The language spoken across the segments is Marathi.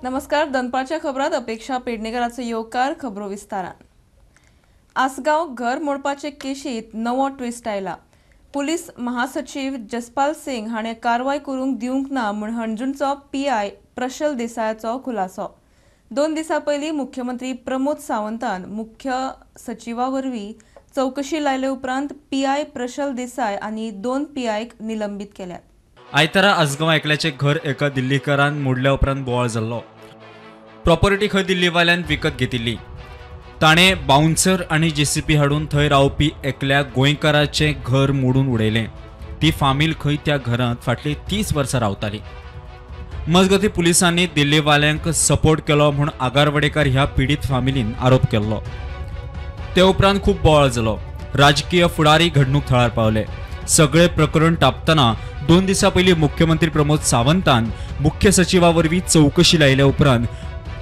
नमस्कार. दनपारच्या खबरात अपेक्षा पेडणेकरांचो येवकार. खबरो विस्तारान. आसगांव घर मोडपाचे केशीत नवो ट्विस्ट आयला. पुलीस महासचिव जसपाल सिंग हाणें कारवाय करूंक दिवंक ना म्हूण हणजूणचो पीआय प्रशल देसायाचो खुलासो. 2 दिसां पयलीं मुख्यमंत्री प्रमोद सावंतान मुख्य सचिवा वरवीं चवकशी लायले उपरांत पीआय प्रशल देसाय आनी 2 पीआयक निलंबीत केल्यात. आयतारा आसगांव एकल्याचे घर एका दिल्लीकारान मोडल्या उपरांत बोवाळ जाल्लो. प्रॉपर्टी खंय दिल्लीवाल्यान विकत घेतिल्ली. ताणें बाउन्सर आनी जेसीपी हाडून थंय रावपी एकल्या गोंयकाराचें घर मोडून उडयलें. ती फामील खंय त्या घरांत फाटलीं 30 वर्सां रावताली. मजगतीं पुलिसांनी दिल्लीवाल्यांक सपोर्ट केलो म्हूण आगारवाडेकार ह्या पिडीत फामिलीन आरोप केल्लो. ते उपरांत खूब बोवाळ जालो. राजकीय फुडारी घडणूक थळार पावले. सगळे प्रकरण तापतना 2 दिसां पयलीं मुख्यमंत्री प्रमोद सावंतान मुख्य सचिवा वरवीं चवकशी लायल्या उपरांत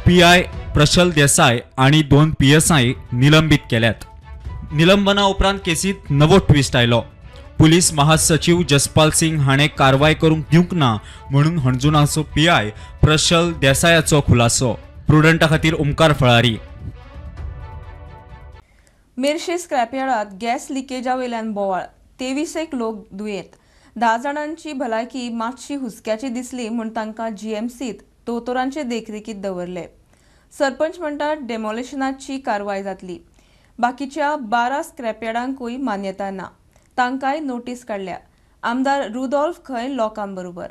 पीआय प्रशल देसाय आनी 2 पीएसआय निलंबीत केल्यात. निलंबना उपरांत केसीत नवो ट्विस्ट आयलो. पुलीस महासचिव जसपाल सिंग हाणें कारवाय करूंक दिवंक ना म्हणून हणजूणाचो पीआय प्रशल देसायाचो खुलासो. प्रुडंटा खातीर ओमकार फळारी. मेर्शे स्क्रॅपयार्डात गॅस लिकेजा वयल्यान बोवाळ. 23 लोक दुयेंत. 10 जाणांची भलायकी मातशी हुस्क्याची दिसली म्हूण तांकां जीएमसीत दोतोरांचे देखरेखीत दवरले. सरपंच म्हणटा डेमोलिशनाची कारवाय जातली. बाकीच्या 12 स्क्रॅपयार्डांकूय मान्यताय ना. तांकांय नोटीस काडल्या. आमदार रुडॉल्फ खंय लोकांबरोबर.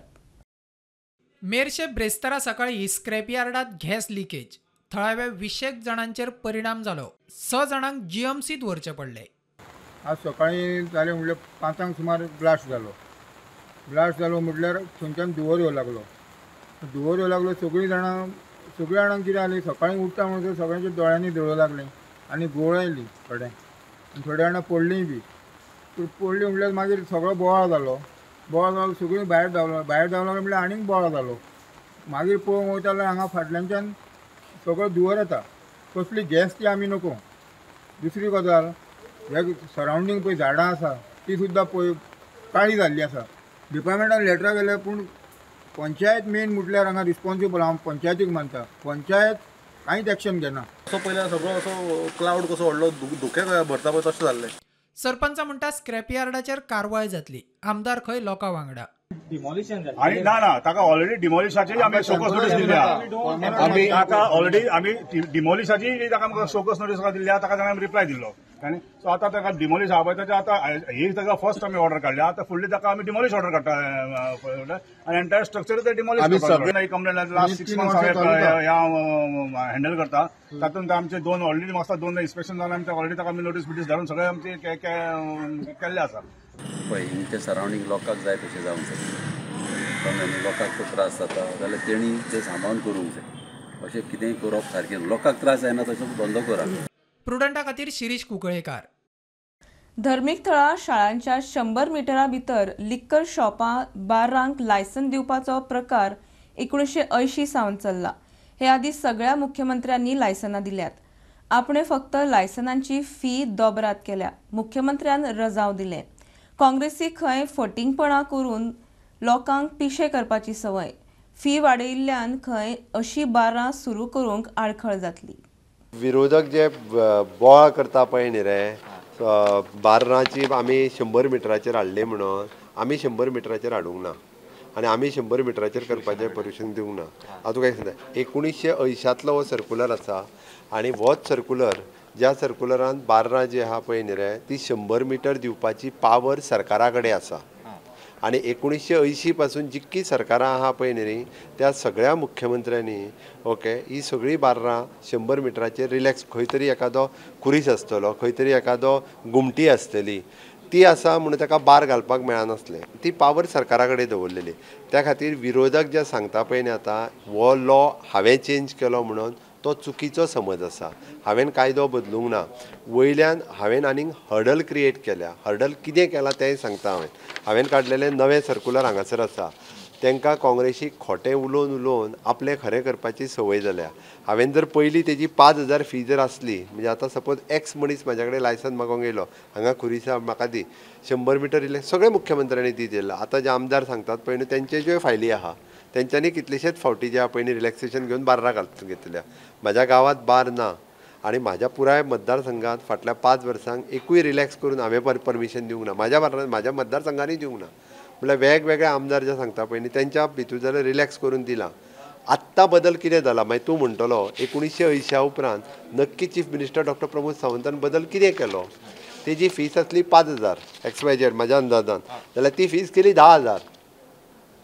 मेर्शे ब्रेस्तारा सकाळी स्क्रॅपयार्डात गॅस लिकेज. थळाव्या 20 जाणांचेर परिणाम जालो. 6 जाणांक जीएमसीत व्हरचे पडले. आज सकाळी जालें म्हणल्यार 5 सुमार ब्लास्ट जालो म्हटल्यार थंयच्यान धुंवर येवं लागलो. सगळीं जाणां कितें जालें, सकाळीं उठता म्हणसर सगळ्यांच्या दोळ्यांनी धुळो लागलें आनी गुळ आयली. थोड्या जाणां पडलीं बी. पडली म्हटल्यार मागीर सगळो बोवाळ जालो. सगळीं भायर धांवलो म्हटल्यार आनीक बोवाळ जालो. मागीर पळोवंक वयता जाल्यार हांगा फाटल्यानच्यान सगळो धुंवर येता. कसली गॅस ती आमी नको. दुसरी गजाल, ह्या सरावंडींग पळय झाडां आसा ती सुद्दां पळय काळी जाल्ली आसा. डिपार्टमेंटान लेटरां गेल्या पूण पंचायत मेन म्हटल्यार हांगा रिस्पॉन्सिबल हांव पंचायतीक मानता. पंचायत कांयच एक्शन घेना. असो पयल्या सगळो असो क्लाउड कसो व्हडलो धुके भरता पळय तशें जाल्लें. सरपंच म्हणटा स्क्रॅपयार्डाचेर कारवाय जातली. आमदार खंय लोकां वांगडा. आणि ना ताका ऑलरेडी डिमॉलिशाची आमी शोकस नोटीस दिल्या. आमी ताका ऑलरेडी आमी डिमॉलिशाची ताका आमकां शोकस नोटीस दिल्या. ताका ताणें रिप्लाय दिल्लो. सो आतां ताका डिमॉलिश आहा पळय ताच्या आतां ही ताका फर्स्ट आमी ऑर्डर काडल्या. आतां फुडली ताका आमी डिमॉलिश ऑर्डर काडटा आनी एंटायर स्ट्रक्चर ते डिमॉलिश कंप्लेन लास्ट 6 मंथ्स हांव हँडल करता. तातूंत आमचे ऑलरेडी म्हाका 2 इन्स्पेक्शन जावन आमी ऑलरेडी ताका आमी नोटीस बिटीस धाडून सगळे आमचे केल्ले आसा. पळय हिंगच्या सरावंडींग लोकांक जाय तशें जावंक जाय. लोकांक तो त्रास जाता जाल्यार तेणी ते सांबाळून करूंक जाय. अशें कितेंय करप सारकें. लोकांक त्रास जायना तसो धंदो करा. प्रुडंटा खातीर शिरीष कुंकळेकार. धर्मीक थळा शाळांच्या 100 मिटरा भितर लिकर शॉपां बारांक लायसन दिवपाचो प्रकार 1980 सावन चल्ला. हे आदी सगळ्या मुख्यमंत्र्यांनी लायसनां दिल्यात. आपणे फक्त लायसनांची फी दोबरात केल्या. मुख्यमंत्र्यान रजाव दिले. काँग्रेसीक खंय फटिंगपणां करून लोकांक पिशे करपाची संवय. फी वाडयिल्ल्यान खंय अशी बारां सुरू करूंक आडखळ जातली. विरोधक जे बोवाळ करता पळय न्ही रे, बारांची आमी 100 मिटराचेर हाडले म्हणून आमी 100 मिटराचेर हाडूंक ना आनी आमी 100 मिटराचेर करपाचें परमिशन दिवंक ना. हांव तुका एक सांगता, 1980तलो हो सर्कुलर आसा आनी होच सर्कुलर ज्या सर्कुलरान बार्रां जी आहा पळय न्ही रे ती 100 मिटर दिवपाची पावर सरकारा कडेन आसा. आनी 1980 पासून जितकी सरकारां आहा पळय न्ही त्या सगळ्या मुख्यमंत्र्यांनी ही सगळीं बार्रां 100 मिटराचेर रिलॅक्स खंय तरी एखादो कुरीस आसतलो, खंय तरी एखादो गुमटी आसतली ती आसा म्हणून ताका बार घालपाक मेळनासलें. ती पावर सरकारा कडेन दवरलेली. त्या खातीर विरोधक जे सांगता पळय न्ही आतां हो लॉ हांवें चेंज केलो म्हणून तो चुकीचो समज आसा. हांवें कायदो बदलूंक ना. वयल्यान हांवें आनीक हर्डल क्रिएट केल्या. हर्डल कितें केलां तेंय सांगता हांवें काडलेलें नवें सर्कुलर हांगासर आसा. तांकां काँग्रेसीक खोटें उलोवन आपलें खरें करपाची संवय जाल्या. हांवें जर पयलीं तेजी 5000 फी जर आसली म्हणजे आतां सपोज एक्स मनीस म्हाजे कडेन लायसन मागोंक येयलो हांगा खुरीसा म्हाका दी 100 मिटर इले सगळे मुख्यमंत्र्यांनी ती दिला. आतां जे आमदार सांगतात पळय न्हू तेंचे ज्यो फायली आहा तेंच्यांनी कितलेशेच फावटी जे पयलीं रिलॅक्सेशन घेवन बार्रां घेतल्या. म्हाज्या गांवांत बार ना आनी म्हाज्या पुराय मतदारसंघात फाटल्या 5 वर्सांक एकूय रिलॅक्स करून हांवें परमिशन दिवंक ना. म्हाज्या मतदारसंघांनी दिवंक ना. म्हळ्यार वेगवेगळे आमदार जे सांगता पळय तेंच्या भितर जाल्यार रिलॅक्स करून दिलां. आत्तां बदल कितें जाला मागीर तूं म्हणटलो 1980 उपरांत नक्की चीफ मिनिस्टर डॉक्टर प्रमोद सावंतान बदल कितें केलो. तेजी फीस आसली 5,000 XYZ म्हाज्या अंदाजान, जाल्यार ती फीस केली 10,000.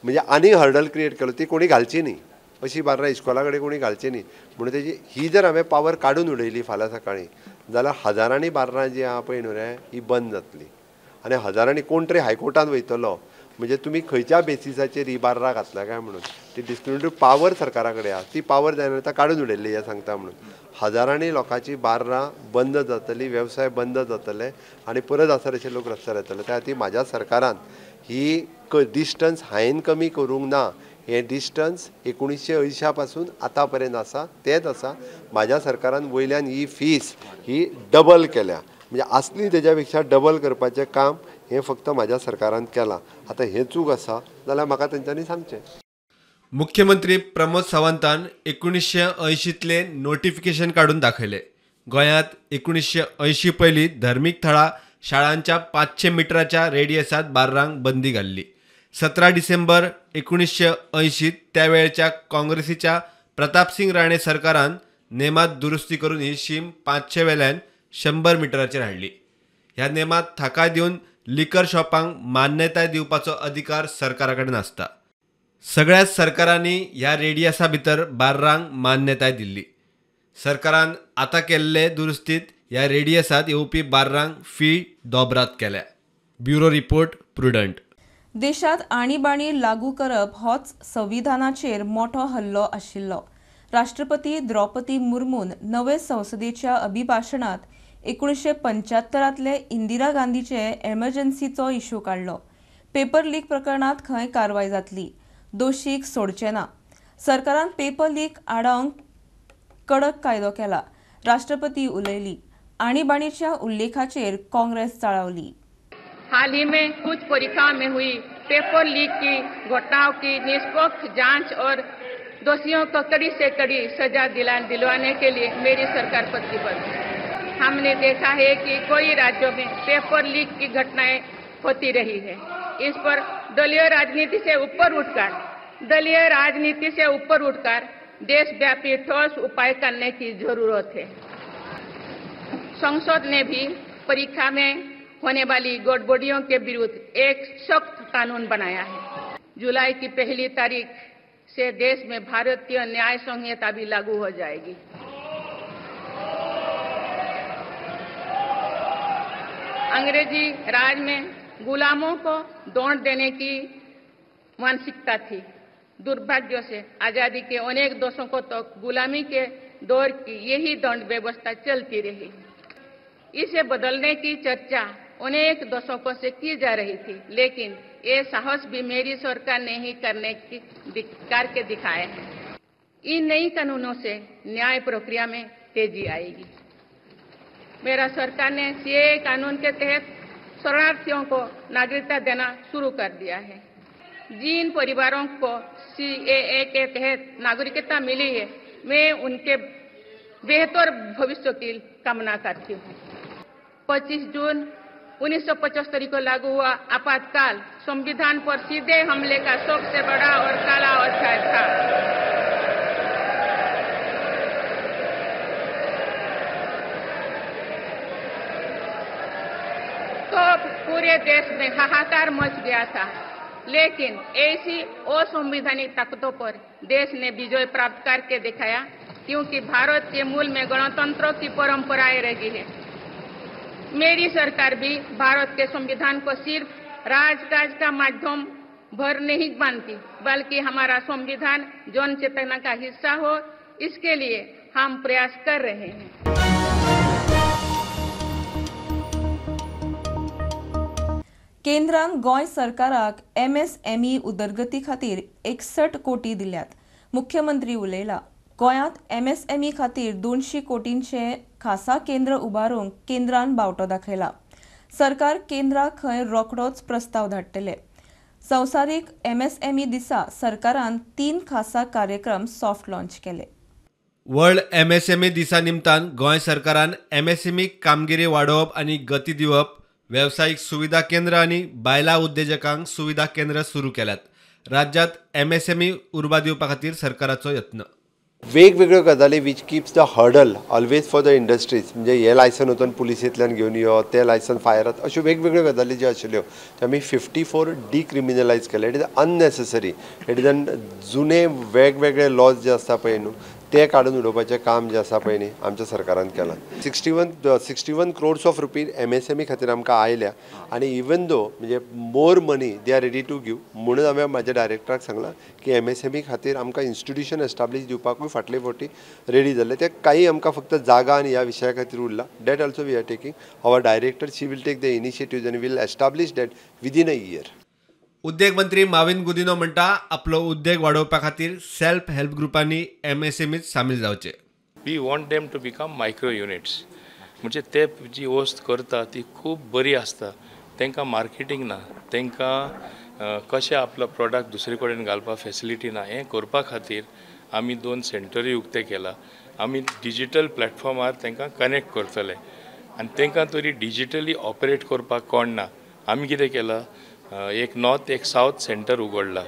म्हणजे आनी हर्डल क्रिएट केलो, ती कोणी घालची न्ही. अशी बार्रां इस्कॉला कडेन कोणी घालची न्ही. म्हणून तेजी ही जर हांवें पावर काडून उडयली फाल्यां सकाळीं जाल्यार हजारांनी बार्रां जी आहा पळय न्हू रे ही बंद जातली. आनी हजारांनी कोण तरी हायकोर्टान वयतलो म्हणजे तुमी खंयच्या बेसिसाचेर ही बार्रां घातल्या काय म्हणून. ती डिस्क्रिमिनेटिव्ह पावर सरकारा कडेन आहा, ती पावर जायना आतां काडून उडयल्ली हें सांगता म्हणून. हजारांनी लोकांची बार्रां बंद जातली, वेवसाय बंद जातले आनी परत आसतशे लोक रस्त्यार येतले. त्या खातीर म्हाज्या सरकारान ही डिस्टन्स हायेन कमी करूंक ना. हें डिस्टन्स 1980 पासून आतां पर्यंत आसा तेंच आसा. म्हाज्या सरकारान वयल्यान ही फीस ही डबल केल्या. म्हणजे आसली तेज्या पेक्षा डबल करपाचें काम हें फक्त म्हाज्या सरकारान केलां. आतां हें चूक आसा जाल्यार म्हाका तेंच्यांनी सांगचें. मुख्यमंत्री प्रमोद सावंतान 1980तले नोटिफिकेशन काढून दाखयले. गोंयांत 1980 पयलीं धर्मीक थळा शाळांच्या 500 मिटराच्या रेडियसात बार्रांक बंदी घाल्ली. 17 डिसेंबर 1980 त्या वेळच्या काँग्रेसीच्या प्रतापसिंग राणे सरकारान नेमात दुरुस्ती करून ही शीम 500 वेल्यान 100 मिटराचेर हाडली. ह्या नेमात थाकाय दिवन लिकर शॉपांक मान्यताय दिवपाचो अधिकार सरकारा कडेन आसता. सगळ्याच सरकारांनी ह्या रेडियसा भितर बार्रांक मान्यताय दिल्ली. सरकारान आतां केल्ले दुरुस्तीत ह्या रेडियसात येवपी बार्रांक फी दोबरात केल्या. Bureau report prudent. देशात आणीबाणी लागू करप होच संविधानाचेर मोठो हल्लो आशिल्लो. राष्ट्रपती द्रौपदी मुर्मून नवे संसदेच्या अभिभाशणात 1975तले इंदिरा गांधीचे एमर्जन्सीचो इश्यू काडलो. पेपर लीक प्रकरणात खंय कारवाय जातली. दोशीक सोडचे ना. सरकारान पेपर लीक आडावंक कडक कायदो केला. राष्ट्रपती उलयली. आणीबाणीच्या उल्लेखाचेर काँग्रेस चाळवली. हाल ही में कुछ परीक्षाओं में हुई पेपर लीक की घटनाओं की निष्पक्ष जांच और दोषियों को कड़ी से कड़ी सजा दिलवाने के लिए मेरी सरकार प्रतिबद्ध है. हमने देखा है कि कई राज्यों में पेपर लीक की घटनाएं होती रही है. इस पर दलीय राजनीति से ऊपर उठकर देशव्यापी ठोस उपाय करने की जरूरत है. संसद ने भी परीक्षा में होने वाली गड़बड़ियों के विरुद्ध एक सख्त कानून बनाया है. जुलाई की 1 तारीख से देश में भारतीय न्याय संहिता भी लागू हो जाएगी. अंग्रेजी राज में गुलामों को दौड़ देने की मानसिकता थी. दुर्भाग्य से आजादी के अनेक दशकों तक गुलामी के दौर की यही दंड व्यवस्था चलती रही. इसे बदलने की चर्चा अनेक दशकों से की जा रही थी, लेकिन ये साहस भी मेरी सरकार ने ही करके दिखाया है. इन नई कानूनों से न्याय प्रक्रिया में तेजी आएगी. मेरा सरकार ने सीएए कानून के तहत शरणार्थियों को नागरिकता देना शुरू कर दिया है. जिन परिवारों को सीएए के तहत नागरिकता मिली है, मैं उनके बेहतर भविष्य की कामना करती हूँ. 25 जून 1975 को लागू हुआ आपातकाल संविधान पर सीधे हमले का सबसे बड़ा और काला अध्याय था. तो पूरे देश में हाहाकार मच गया था, लेकिन ऐसी असंवैधानिक ताकतों पर देश ने विजय प्राप्त करके दिखाया, क्योंकि भारत के मूल में गणतंत्र की परंपराएं रही है. मेरी सरकार भी भारत के संविधान को सिर्फ राजकाज का माध्यम भर नहीं मानती, बल्कि हमारा संविधान जन चेतना का हिस्सा हो, इसके लिए हम प्रयास कर रहे हैं. केंद्रान गोंय सरकाराक MSME उदरगती खातीर 61 कोटी दिल्यात. मुख्यमंत्री उलयला. गोंयांत MSME खातीर 200 कोटींचे खासा केंद्र उबारूंक केंद्रान बावटो दाखयला. सरकार केंद्राक खंय रोखडोच प्रस्ताव धाडटले. संवसारीक MSME दिसा सरकारान 3 खासा कार्यक्रम सॉफ्ट लॉन्च केले. वर्ल्ड MSME दिसा निमतान गोंय सरकारान MSME कामगिरी वाडोवप आनी गती दिवप, वेवसायीक सुविधा केंद्र आनी बायलां उद्देजकांक सुविधा केंद्र सुरू केल्यात. राज्यांत MSME उर्बा दिवपा खातीर सरकाराचो यत्न. वेगवेगळ्यो गजाली which keeps the hurdle always for the industries, म्हणजे हे लायसन वचून पुलिसेंतल्यान घेवन यो, ते लायसन फायरात, अश्यो वेगवेगळ्यो गजाली ज्यो आशिल्ल्यो त्यो आमी 54 डिक्रिमिनलायज केले. It is unnecessary. It is जुने वेगवेगळे लॉज जे आसता पळय न्हू ते काडून उडोवपाचें काम जें आसा पळय न्ही आमच्या सरकारान केलां. 61 crores ऑफ रुपीज MSME खातीर आमकां आयल्या आनी इवन दो म्हणजे more money they are ready to give. म्हणून हांवें म्हाज्या डायरेक्टराक सांगलां की MSME खातीर आमकां इन्स्टिट्यूशन एस्टाब्लीश दिवपाकूय फाटले फावटी रेडी जाल्ले. ते काही आमकां फक्त जागा आनी ह्या विशया खातीर उरला. That also we are taking. Our director she will take the initiative आनी will establish that within a year. उद्देग मंत्री माविन गुदिनो म्हणटा आपलो उद्देग वाडोवपा खातीर सेल्फ हेल्प ग्रुपांनी MSMEत सामील जावचे. We want them to become micro units. म्हणजे ते जी वस्त करता ती खूब बरी आसता. तांकां मार्केटींग ना, तांकां कशें आपलो प्रोडक्ट दुसरे कडेन घालपा फेसिलिटी ना. हें करपा खातीर आमी 2 सेंटरूय उक्ते केला. आमी डिजिटल प्लॅटफॉर्मार तांकां कनेक्ट करतले आनी तांकां तरी डिजिटली ऑपरेट करपाक कोण ना. आमी कितें केलां, एक नॉर्थ एक साउथ सेंटर उगडला.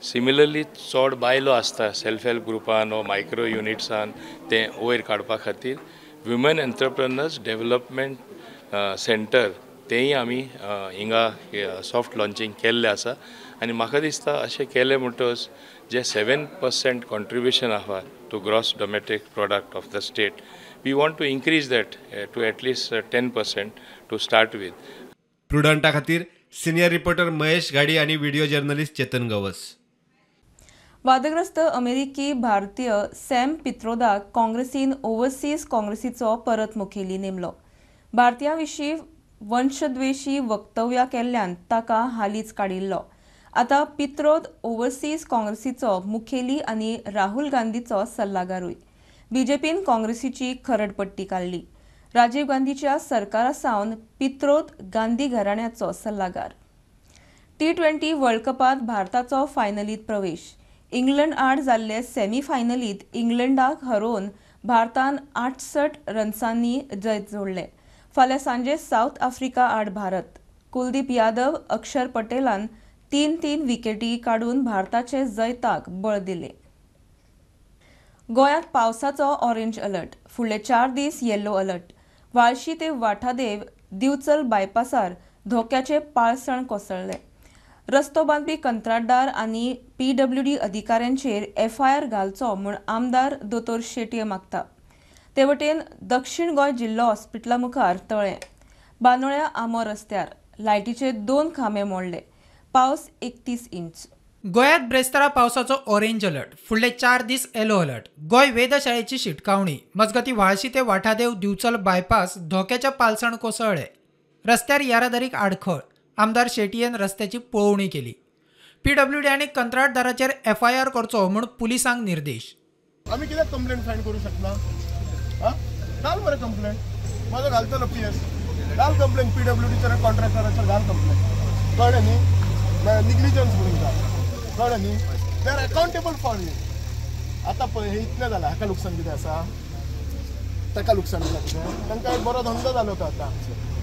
सिमिलरली चड बायलो आसता सेल्फ हेल्प ग्रुपान वा मायक्रो युनिट्सान ते वयर काडपा खातीर वुमन एंटरप्रेनर्स डेव्हलपमेंट सेंटर तेंय आमी हिंगा सॉफ्ट लॉन्चिंग केल्लें आसा. आनी म्हाका दिसता अशें केलें म्हणटच जे 7% कॉन्ट्रिब्युशन आसा to gross domestic product of the state, we want to increase that to at least 10% to start with. प्रुडंटा खातीर सिनियर रिपोर्टर महेश गाडी आणि व्हिडिओ जर्नलिस्ट चेतन गवस. वादग्रस्त अमेरिकी भारतीय सॅम पित्रोदाक काँग्रेसीन ओव्हरसीज काँग्रेसीचो परत मुखेली नेमलो. भारतीयां विशीं वंशद्वेशी वक्तव्यां केल्ल्यान ताका हालींच काडिल्लो. आतां पित्रोद ओव्हरसीज काँग्रेसीचो मुखेली आनी राहुल गांधीचो सल्लागारूय. बीजेपीन काँग्रेसीची खरडपट्टी काडली. राजीव गांधीच्या सरकारा सावन पित्रोद गांधी घराण्याचो सल्लागार. T20 वर्ल्ड कपात भारताचो फायनलीत प्रवेश. इंग्लंड आड जाल्ले सेमी फायनलीत इंग्लंडाक हरोवन भारतान 68 रन्सांनी जैत जोडले. फाल्यां सांजे साऊथ आफ्रिका आड भारत. कुलदीप यादव, अक्षर पटेलान 3 विकेटी काडून भारताचे जैताक बळ दिले. गोंयांत पावसाचो ऑरेंज अलर्ट. फुडले 4 दीस येल्लो अलर्ट. वाळशी ते वाठादेव दिवचल बायपासार धोक्याचे पाळसण कोसळ्ळे. रस्तो बांदपी कंत्राटदार आनी PWD अधिकाऱ्यांचेर FIR घालचो म्हूण आमदार दोतोर शेटये मागता. ते वटेन दक्षिण गोंय जिल्लो हॉस्पिटला मुखार तळें. बांदोड्या आमो रस्त्यार लायटीचे 2 खांबे मोडले. पावस 31 इंच. गोंयांत ब्रेस्तारा पावसाचो ऑरेंज अलर्ट. फुडले 4 दीस येलो अलर्ट. गोंय वेधशाळेची शिटकावणी. मजगती वाळशी ते वाठादेव दिवचल बायपास धोक्याच्या पालसण कोसळ्ळे. रस्त्यार येरादारीक आडखळ. आमदार शेटयेन रस्त्याची पळोवणी केली. PWD आनी कंत्राटदाराचेर FIR करचो म्हूण पुलिसांक निर्देश. आमी कित्याक कंप्लेंट फायन करूं शकना? घाल मरे कंप्लेंट. माझो घालतलो PS. घाल कंप्लेंट PWDचेर कॉन्ट्रॅक्टराचेर घाल कंप्लेंट. कळ्ळें न्ही? निग्लिजन्स म्हणून घाल. कळ्ळें न्ही? They are accountable for you. आतां पळय हें इतलें जालां. हाका लुकसाण कितें आसा? ताका लुकसाण जालां कितें? तांकां एक बरो धंदो जालो तो आतां.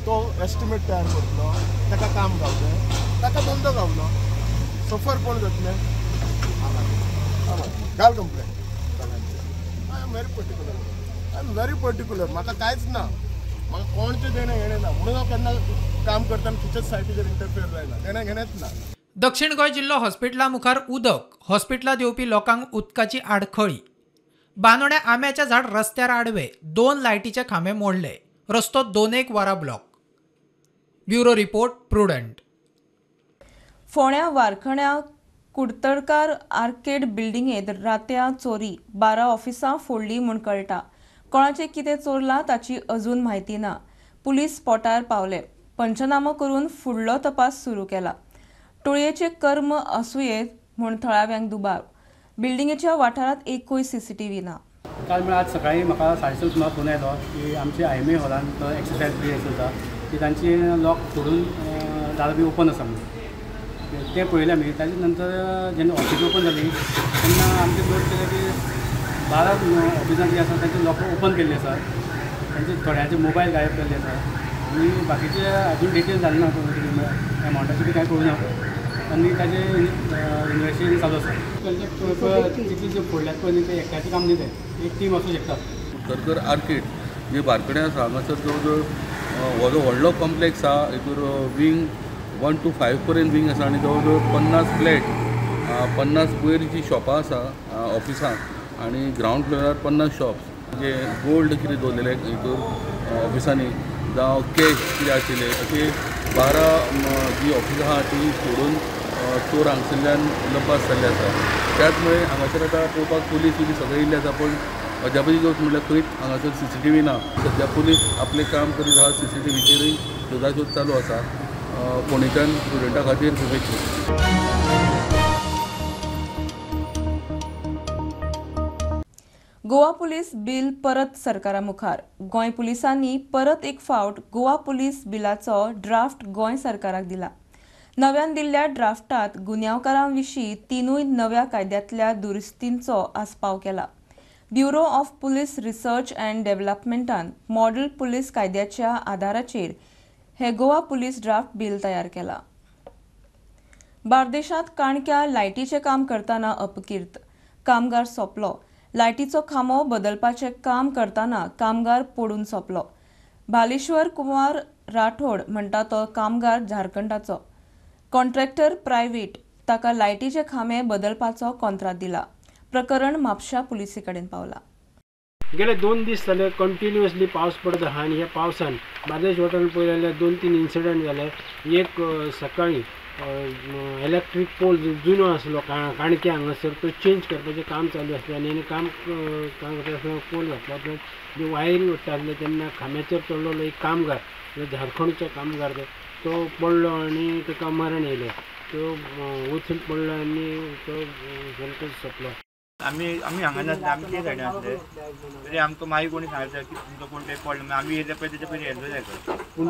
तो एस्टिमेट तयार करतलो, ताका काम गावलें, ताका धंदो गावलो. सफर कोण जातलें? घाल complaint. I am very particular. म्हाका कांयच ना. म्हाका कोणचें देणें घेणें ना. म्हणून हांव केन्ना काम करतना खंयच्याच सायटीचेर इंटरफियर जायना. देणें घेणेंच ना. दक्षिण गोंय जिल्लो हॉस्पिटला मुखार उदक. हॉस्पिटलांत येवपी लोकांक उदकाची आडखळी. बांदोड्या आंब्याच्या झाड रस्त्यार आडवे. 2 लायटीचे खांबे मोडले. रस्तो 2 वरां ब्लॉक. Bureau report prudent. फोण्या वारखण्या कुडतडकार आर्केड बिल्डिंगेत रात्या चोरी. 12 ऑफिसां फोडली म्हूण कळटा. कोणाचें कितें चोरलां ताची अजून म्हायती ना. पुलीस स्पॉटार पावले. पंचनामो करून फुडलो तपास सुरू केला. टोळयेचे कर्म आसूयेत म्हूण थळाव्यांक दुबाव. बिल्डिंगेच्या वाठारांत एकूय CCTV ना. काल म्हळ्यार आज सकाळीं म्हाका 6:30 सुमार फोन आयलो की आमच्या IMA हॉलांत एक्सरसायज प्लेस आसा की तांची लॉक फोडून दार बी ओपन आसा म्हणून. ते पळयलें आमी. ताजे नंतर जेन्ना ऑफीस ओपन जाली तेन्ना आमचे नोट केलें की 12 ऑफिसां जी आसा तांचे लॉक ओपन केल्ले आसा, तांचे थोड्यांचे मोबायल गायब केल्ले आसा आनी बाकीचे अजून डिटेल जाले ना, एमावंटाचे बी कांय कळूना आनी ताजे इन्वेस्टिगेशन चालू आसा. तितली जे फोडल्यात पळय न्ही ते एकट्याचें काम न्ही, तें एक टीम आसूं शकता. खरखर आर्केड जे बारकडें आसा हांगासर जवळ जवळ हो जो व्हडलो कॉम्प्लेक्स आहा हितूर विंग 1 to 5 पर्यंत विंग आसा आनी जवळ जवळ 50 फ्लॅट, 50 वयर जी शॉपां आसा ऑफिसां आनी ग्रावंड फ्लोरार 50 शॉप्स जे गोल्ड कितें दवरलेले हितूर ऑफिसांनी जावं कॅश कितें आशिल्लें अशें 12 जी ऑफिसां आहा ती सोडून चोर हांगसरल्यान लपास जाल्ले आसा. त्याच मुळे हांगासर आतां पळोवपाक पुलीस बी सगळे येयल्ले आसा, पूण अजापाची गोश्ट म्हणल्यार खंयच हांगासर CCTV ना. सद्या पुलीस आपलें काम करीत आहा, CCTVचेरूय शोधाशोध चालू आसा. फोंडेच्यान स्टुडंटां खातीर शुभेच्छा. गोवा पुलीस बिल परत सरकारा मुखार. गोंय पुलिसांनी परत एक फावट गोवा पुलीस बिलाचो ड्राफ्ट गोंय सरकाराक दिला. नव्यान दिल्ल्या ड्राफ्टात गुन्यांवकारां विशीं 3 नव्या कायद्यांतल्या दुरुस्तींचो आस्पाव केला. Bureau of police research and डेव्हलपमेंटान मॉडेल पुलीस कायद्याच्या आधाराचेर हे गोवा पुलीस ड्राफ्ट बिल तयार केला. बार्देशांत काणक्या लायटीचें काम करतना अपकीर्त. कामगार सोंपलो. लायटीचो खांबो बदलपाचें काम करतना कामगार पडून सोंपलो. भालेश्वर कुमार राठोड म्हणटा तो कामगार झारखंडाचो. कॉन्ट्रॅक्टर प्रायव्हेट ताका लायटीचे खांबे बदलपाचो कॉन्ट्रॅक्ट दिला. प्रकरण म्हापशा पुलिसे कडेन पावला. गेले 2 दीस जाले कंटिन्युअसली पावस पडत आहा आनी ह्या पावसान बार्देश वाठारांत पळयलें जाल्यार 2-3 इन्सिडंट जाले. एक सकाळीं इलेक्ट्रीक पोल जुनो आसलो काणक्या हांगासर तो चेंज करपाचें काम चालू आसलें आनी काम करता पोल घातलो जे वायरी ओडटाले तेन्ना खांब्याचेर चडलेलो एक कामगार झारखंडचो कामगार तो पडलो आनी ताका मरण येयलें. तो वचून पडलो आनी तो सारको सोंपलो. आमी हांगा नासले, आमी ते सायडीन आसले तरी आमकां मागीर कोणी सांगता की तुमचो कोण तें पडलो. आमी येयले पळय तेच्या पयलीं येयलो जाय पूण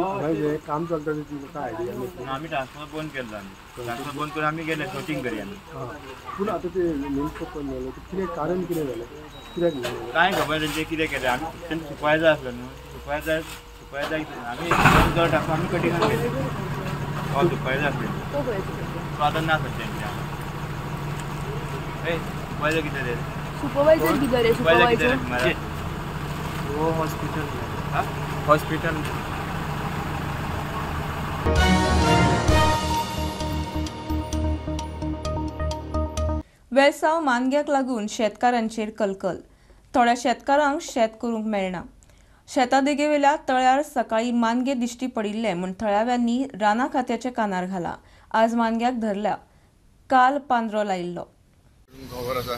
काम चलता तुमकां आयडिया ना. आमी ट्रान्सफॉर्मर बंद केल्लो. आमी ट्रान्सफॉर्मर बंद करून आमी गेले शॉटिंग करी. आमी पूण आतां ते नेमको पण जालें कितें कारण कितें जालें कित्याक कांय खबर तेंचें कितें केलें. आमी तेन्ना सुपरवायझर आसलो न्हू. सुपरवायझर आमी जर टाकून आमी कटिंगाक गेले. हो सुपरवायझर आसले तो आतां ना सद्या. सुपरवायझर कितें रे? सुपरवायझर कितें रे? सुपरवायझर वो हॉस्पिटल. वेळसाव मानग्याक लागून शेतकारांचेर कलकल. थोड्या शेतकारांक शेत करूंक मेळना. शेतादेगे वयल्या तळ्यार सकाळीं मानगे दिश्टी पडिल्ले म्हूण थळाव्यांनी राना खात्याचे कानार घाला. आज मानग्याक धरल्या. काल पांदरो लायिल्लो. खबर आसा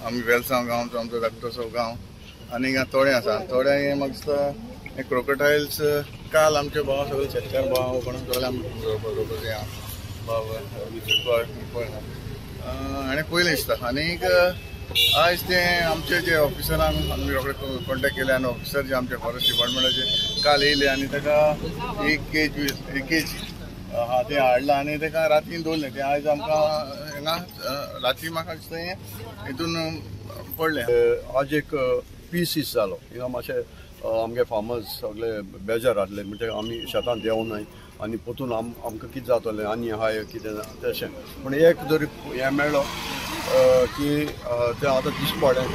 आमी वेलसांव गांवचो आमचो धाकटोसो गांव आनी हिंगा तोडें आसा. तोड्यां म्हाका दिसता क्रोकोटायल्स काल आमचे भाव सगळे शेतकार भाव कोण सगळे आमी आनी पयलें दिसता. आनीक आयज ते आमचे जे ऑफिसरांक आमी रोखडे कॉन्टेक्ट केले आनी ऑफिसर जे आमचे फॉरेस्ट डिपार्टमेंटाचे काल येयले आनी ताका एक केज ते हाडला आनी ताका रातीन दवरलें. ते आयज आमकां हिंगा राती म्हाका दिसता हितून पडलें. आज एक पीस जालो हिंगा मातशें आमगे फार्मर्स सगळे बेजार जातले म्हणजे आमी शेतान देंवनाय आनी पोतून आमकां कितें जातलें आनी हाय कितें तशें. पूण एक जरी हें मेळ्ळो की ते आतां दिश्टी पडलें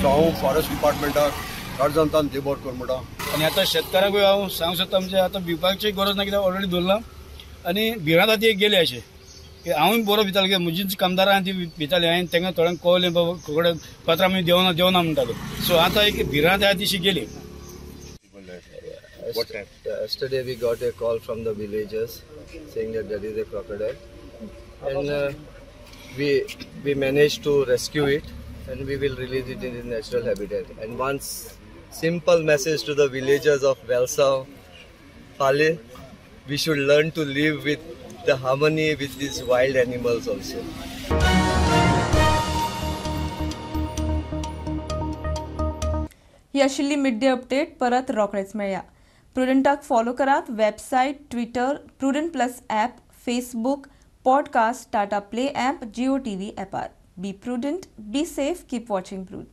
सो हांव फॉरेस्ट डिपार्टमेंटाक गार्जंतान देबर कर म्हणटा. आनी आतां शेतकारांकूय हांव सांगूंक सोदता म्हणजे आतां भिवपाची गरज ना कित्याक ऑलरेडी दवरला आनी भिरांत आतां एक गेले अशें की हांवूय बरो भितालो की म्हजीच कामदारां ती भिताली हांवें तेंका थोड्यांक कळलें बाबा कडेन पात्रां आमी देंवना म्हणटालो. सो आतां एक भिरांत आहा तीशी गेली. Yesterday we got a call from the villagers saying that there is a crocodile and we managed to rescue it and we will release it in its natural habitat. And one simple message to the villagers of Velsav, Pale, we should learn to live with the harmony with these wild animals also. ही आशिल्ली मिड डे अपडेट. परत रोखडेच मेळया. प्रुडंटाक फॉलो करात. Website, Twitter, Prudent Plus app, Facebook, podcast, Tata Play app, Jio TV ॲपार. Be Prudent, be safe, keep watching प्रूड.